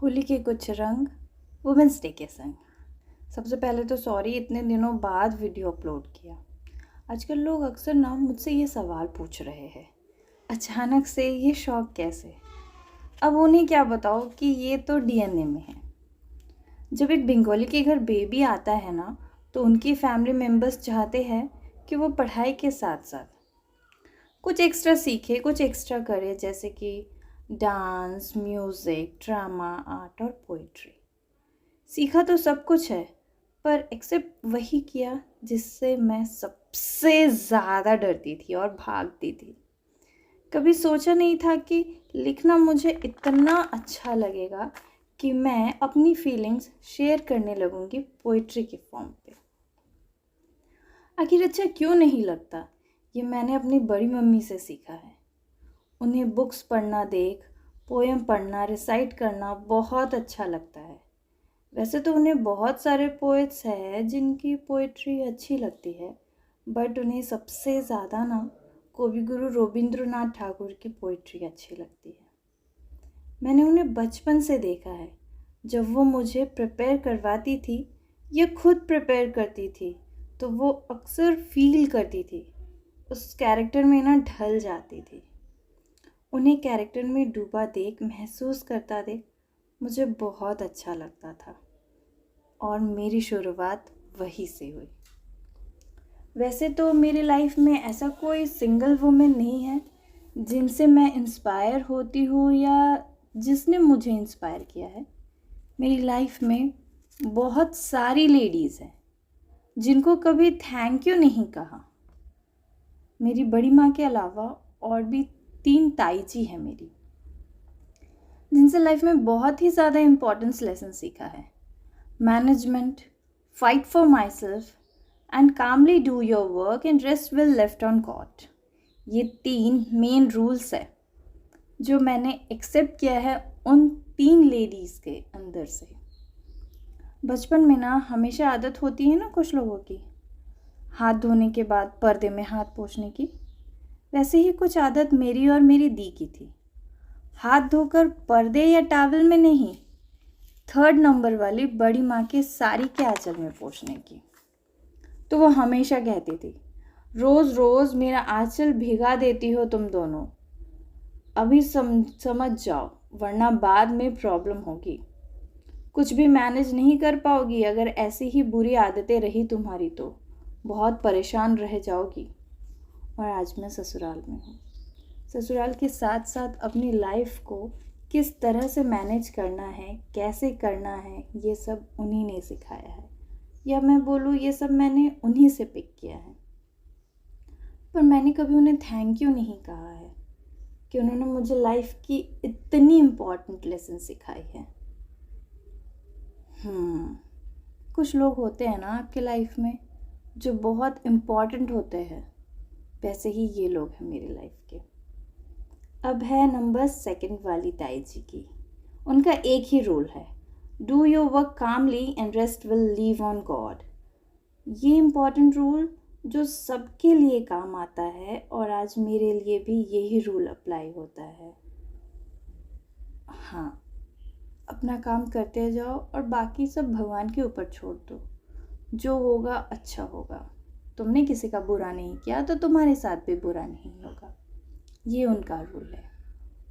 होली के कुछ रंग, वुमेंस डे के संग। सबसे पहले तो सॉरी इतने दिनों बाद वीडियो अपलोड किया। आजकल लोग अक्सर ना मुझसे ये सवाल पूछ रहे हैं, अचानक से ये शौक कैसे। अब उन्हें क्या बताओ कि ये तो डीएनए में है। जब एक बंगाली के घर बेबी आता है ना, तो उनकी फैमिली मेम्बर्स चाहते हैं कि वो पढ़ाई के साथ साथ कुछ एक्स्ट्रा सीखे, कुछ एक्स्ट्रा करे, जैसे कि डांस, म्यूज़िक, ड्रामा, आर्ट और पोइट्री। सीखा तो सब कुछ है, पर एक्सेप्ट वही किया जिससे मैं सबसे ज़्यादा डरती थी और भागती थी। कभी सोचा नहीं था कि लिखना मुझे इतना अच्छा लगेगा कि मैं अपनी फीलिंग्स शेयर करने लगूंगी पोइट्री के फॉर्म पे। आखिर अच्छा क्यों नहीं लगता, ये मैंने अपनी बड़ी मम्मी से सीखा है। उन्हें बुक्स पढ़ना देख पोएम पढ़ना, रिसाइट करना बहुत अच्छा लगता है। वैसे तो उन्हें बहुत सारे पोएट्स हैं जिनकी पोइट्री अच्छी लगती है, बट उन्हें सबसे ज़्यादा ना कविगुरु रविंद्रनाथ ठाकुर की पोइट्री अच्छी लगती है। मैंने उन्हें बचपन से देखा है। जब वो मुझे प्रिपेयर करवाती थी या खुद प्रिपेयर करती थी, तो वो अक्सर फील करती थी, उस कैरेक्टर में ना ढल जाती थी। उन्हें कैरेक्टर में डूबा देख, महसूस करता देख मुझे बहुत अच्छा लगता था, और मेरी शुरुआत वहीं से हुई। वैसे तो मेरी लाइफ में ऐसा कोई सिंगल वुमेन नहीं है जिनसे मैं इंस्पायर होती हूँ या जिसने मुझे इंस्पायर किया है। मेरी लाइफ में बहुत सारी लेडीज़ हैं जिनको कभी थैंक यू नहीं कहा। मेरी बड़ी माँ के अलावा और भी 3 ताई जी हैं मेरी, जिनसे लाइफ में बहुत ही ज़्यादा इम्पोर्टेंस लेसन सीखा है। Management, fight for myself and calmly do your work and rest will left on God. ये 3 मेन रूल्स है जो मैंने एक्सेप्ट किया है उन 3 लेडीज़ के अंदर से। बचपन में ना हमेशा आदत होती है ना कुछ लोगों की, हाथ धोने के बाद पर्दे में हाथ पोंछने की। वैसे ही कुछ आदत मेरी और मेरी दी की थी, हाथ धोकर पर्दे या टॉवल में नहीं, 3rd नंबर वाली बड़ी माँ के साड़ी के आंचल में पोंछने की। तो वो हमेशा कहती थी, रोज़ रोज़ मेरा आंचल भिगा देती हो तुम दोनों, अभी समझ जाओ वरना बाद में प्रॉब्लम होगी। कुछ भी मैनेज नहीं कर पाओगी अगर ऐसी ही बुरी आदतें रही तुम्हारी, तो बहुत परेशान रह जाओगी। और आज मैं ससुराल में हूँ। ससुराल के साथ साथ अपनी लाइफ को किस तरह से मैनेज करना है, कैसे करना है, ये सब उन्हीं ने सिखाया है, या मैं बोलूँ ये सब मैंने उन्हीं से पिक किया है। पर मैंने कभी उन्हें थैंक यू नहीं कहा है कि उन्होंने मुझे लाइफ की इतनी इम्पॉर्टेंट लेसन सिखाई है। कुछ लोग होते हैं ना आपके लाइफ में जो बहुत इम्पॉर्टेंट होते हैं, वैसे ही ये लोग हैं मेरी लाइफ के। अब है नंबर 2 वाली ताई जी की। उनका एक ही रूल है, do your work calmly and rest will leave on God. ये इम्पॉर्टेंट रूल जो सबके लिए काम आता है, और आज मेरे लिए भी यही रूल अप्लाई होता है। हाँ, अपना काम करते जाओ और बाकी सब भगवान के ऊपर छोड़ दो। जो होगा अच्छा होगा। तुमने किसी का बुरा नहीं किया तो तुम्हारे साथ भी बुरा नहीं होगा। ये उनका रूल है,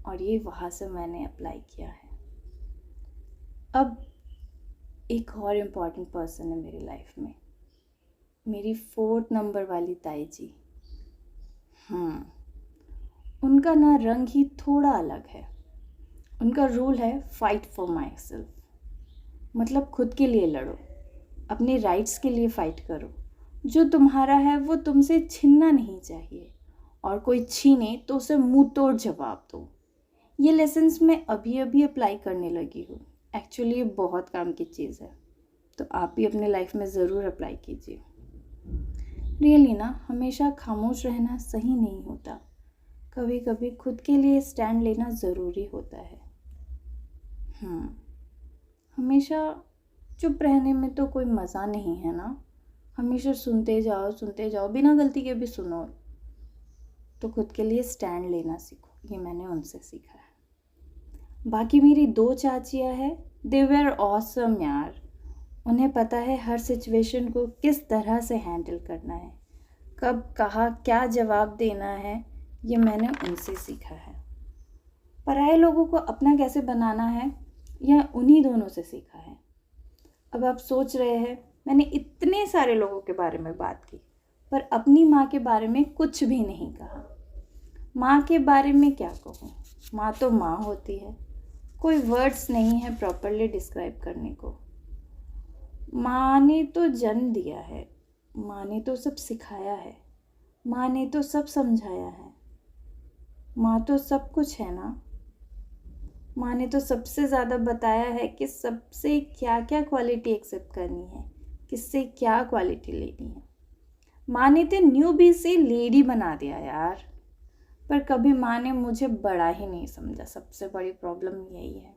और ये वहाँ से मैंने अप्लाई किया है। अब एक और इम्पॉर्टेंट पर्सन है मेरी लाइफ में, मेरी 4th नंबर वाली ताई जी। उनका ना रंग ही थोड़ा अलग है। उनका रूल है फाइट फॉर माई सेल्फ, मतलब खुद के लिए लड़ो, अपने राइट्स के लिए फ़ाइट करो। जो तुम्हारा है वो तुमसे छीनना नहीं चाहिए, और कोई छीने तो उसे मुंह तोड़ जवाब दो। ये लेसन्स मैं अभी अभी अप्लाई करने लगी हूँ। एक्चुअली ये बहुत काम की चीज़ है, तो आप भी अपने लाइफ में ज़रूर अप्लाई कीजिए। रियली ना हमेशा खामोश रहना सही नहीं होता, कभी कभी खुद के लिए स्टैंड लेना ज़रूरी होता है। हमेशा चुप रहने में तो कोई मज़ा नहीं है ना। हमेशा सुनते जाओ बिना गलती के भी सुनो। तो खुद के लिए स्टैंड लेना सीखो, ये मैंने उनसे सीखा है। बाकी मेरी 2 चाचियाँ हैं, दे वर ऑसम यार। उन्हें पता है हर सिचुएशन को किस तरह से हैंडल करना है, कब कहाँ क्या जवाब देना है, ये मैंने उनसे सीखा है। पराए लोगों को अपना कैसे बनाना है, यह उन्हीं दोनों से सीखा है। अब आप सोच रहे हैं मैंने इतने सारे लोगों के बारे में बात की, पर अपनी माँ के बारे में कुछ भी नहीं कहा। माँ के बारे में क्या कहूँ, माँ तो माँ होती है, कोई वर्ड्स नहीं है प्रॉपरली डिस्क्राइब करने को। माँ ने तो जन्म दिया है, माँ ने तो सब सिखाया है, माँ ने तो सब समझाया है, माँ तो सब कुछ है ना। माँ ने तो सबसे ज़्यादा बताया है कि सबसे क्या क्या क्वालिटी एक्सेप्ट करनी है, किससे क्या क्वालिटी लेनी है। माँ ने तो न्यूबी से लेडी बना दिया यार। पर कभी माँ ने मुझे बड़ा ही नहीं समझा, सबसे बड़ी प्रॉब्लम यही है।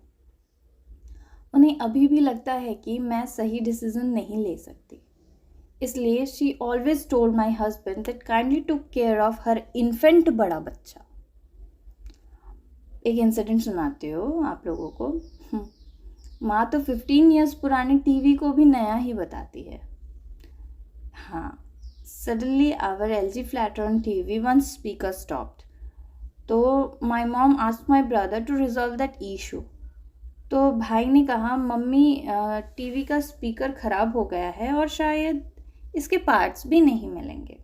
उन्हें अभी भी लगता है कि मैं सही डिसीजन नहीं ले सकती, इसलिए she always told my husband that kindly took care of her infant बड़ा बच्चा। एक इंसिडेंट सुनाते हो आप लोगों को। माँ तो 15 ईयर्स पुरानी टीवी को भी नया ही बताती है। हाँ, suddenly our LG Flatron TV one speaker stopped, तो my mom asked my brother to resolve that issue. तो भाई ने कहा मम्मी टीवी का स्पीकर ख़राब हो गया है और शायद इसके पार्ट्स भी नहीं मिलेंगे।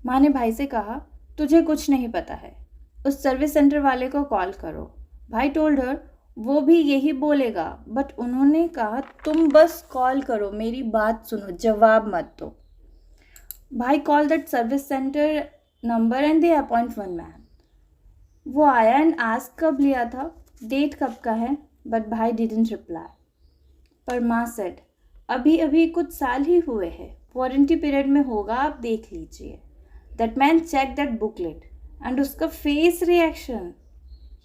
माँ ने भाई से कहा तुझे कुछ नहीं पता है, उस सर्विस सेंटर वाले को कॉल करो। भाई टोल्ड हर वो भी यही बोलेगा, बट उन्होंने कहा तुम बस कॉल करो, मेरी बात सुनो, जवाब मत दो। भाई call that service centre number and they appoint one man. वो आया एंड आस्क कब लिया था, डेट कब का है, बट भाई डिडंट रिप्लाई। पर माँ सेड अभी अभी कुछ साल ही हुए हैं, वारंटी पीरियड में होगा, आप देख लीजिए। That man check that booklet and उसका फेस रिएक्शन,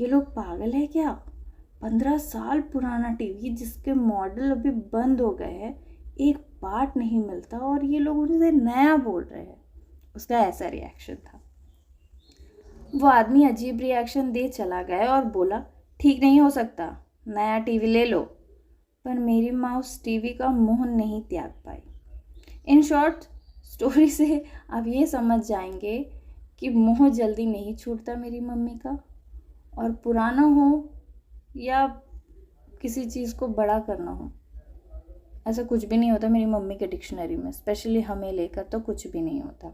ये लोग पागल है क्या? 15 साल पुराना टीवी जिसके मॉडल अभी बंद हो गए हैं, एक पार्ट नहीं मिलता और ये लोग उनसे नया बोल रहे हैं। उसका ऐसा रिएक्शन था। वो आदमी अजीब रिएक्शन दे चला गया और बोला ठीक नहीं हो सकता, नया टीवी ले लो। पर मेरी माँ उस टीवी का मोह नहीं त्याग पाई। इन शॉर्ट स्टोरी से आप ये समझ जाएंगे कि मोह जल्दी नहीं छूटता मेरी मम्मी का, और पुराना हो या किसी चीज़ को बड़ा करना हो, ऐसा कुछ भी नहीं होता मेरी मम्मी के डिक्शनरी में, स्पेशली हमें लेकर तो कुछ भी नहीं होता।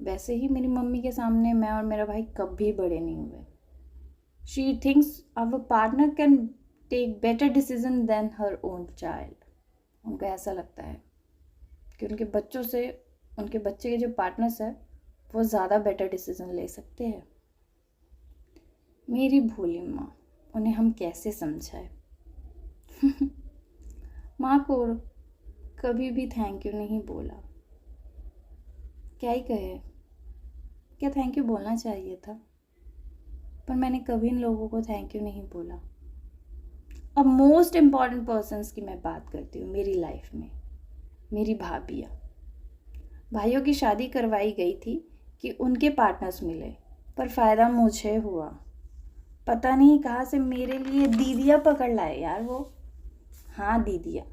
वैसे ही मेरी मम्मी के सामने मैं और मेरा भाई कभी बड़े नहीं हुए। She thinks our partner can take better decision than her own child. उनको ऐसा लगता है कि उनके बच्चों से, उनके बच्चे के जो पार्टनर्स हैं वो ज़्यादा बेटर डिसीजन ले सकते हैं। मेरी भोली माँ, उन्हें हम कैसे समझाएं। माँ को कभी भी थैंक यू नहीं बोला। क्या ही कहे, क्या थैंक यू बोलना चाहिए था, पर मैंने कभी इन लोगों को थैंक यू नहीं बोला। अब मोस्ट इम्पॉर्टेंट पर्सन्स की मैं बात करती हूँ मेरी लाइफ में, मेरी भाभियाँ। भाइयों की शादी करवाई गई थी कि उनके पार्टनर्स मिले, पर फ़ायदा मुझे हुआ। पता नहीं कहाँ से मेरे लिए दीदियाँ पकड़ लाए यार वो। हाँ दीदियाँ।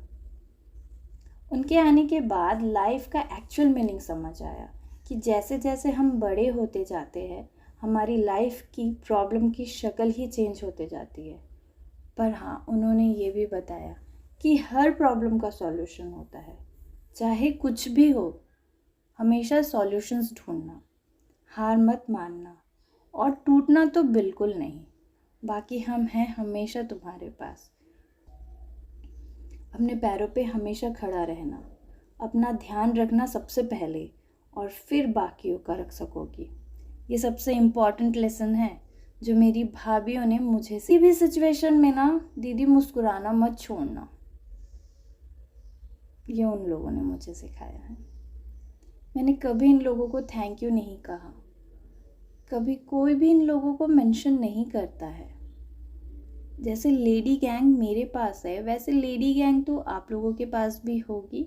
उनके आने के बाद लाइफ का एक्चुअल मीनिंग समझ आया कि जैसे जैसे हम बड़े होते जाते हैं हमारी लाइफ की प्रॉब्लम की शक्ल ही चेंज होते जाती है। पर हाँ, उन्होंने ये भी बताया कि हर प्रॉब्लम का सॉल्यूशन होता है, चाहे कुछ भी हो, हमेशा सॉल्यूशंस ढूंढना, हार मत मानना और टूटना तो बिल्कुल नहीं। बाकी हम हैं हमेशा तुम्हारे पास। अपने पैरों पे हमेशा खड़ा रहना, अपना ध्यान रखना सबसे पहले और फिर बाकियों का रख सकोगी। ये सबसे इम्पॉर्टेंट लेसन है जो मेरी भाभीयों ने मुझे, किसी भी सिचुएशन में ना दीदी मुस्कुराना मत छोड़ना, ये उन लोगों ने मुझे सिखाया है। मैंने कभी इन लोगों को थैंक यू नहीं कहा, कभी कोई भी इन लोगों को मेंशन नहीं करता है। जैसे लेडी गैंग मेरे पास है वैसे लेडी गैंग तो आप लोगों के पास भी होगी।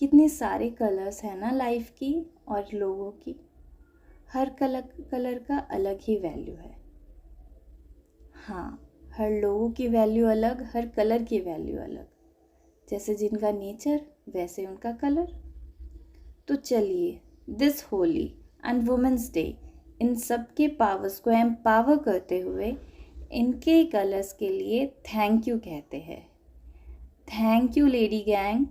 कितने सारे कलर्स हैं ना लाइफ की और लोगों की, हर कलर का अलग ही वैल्यू है। हाँ, हर लोगों की वैल्यू अलग, हर कलर की वैल्यू अलग। जैसे जिनका नेचर वैसे उनका कलर। तो चलिए this Holi and women's day in सब के पावर्स को एम्पावर करते हुए इनके कलर्स के लिए थैंक यू कहते हैं। Thank you lady gang,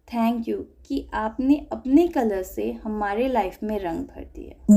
thank you कि आपने अपने कलर से हमारे लाइफ में रंग भर दिया।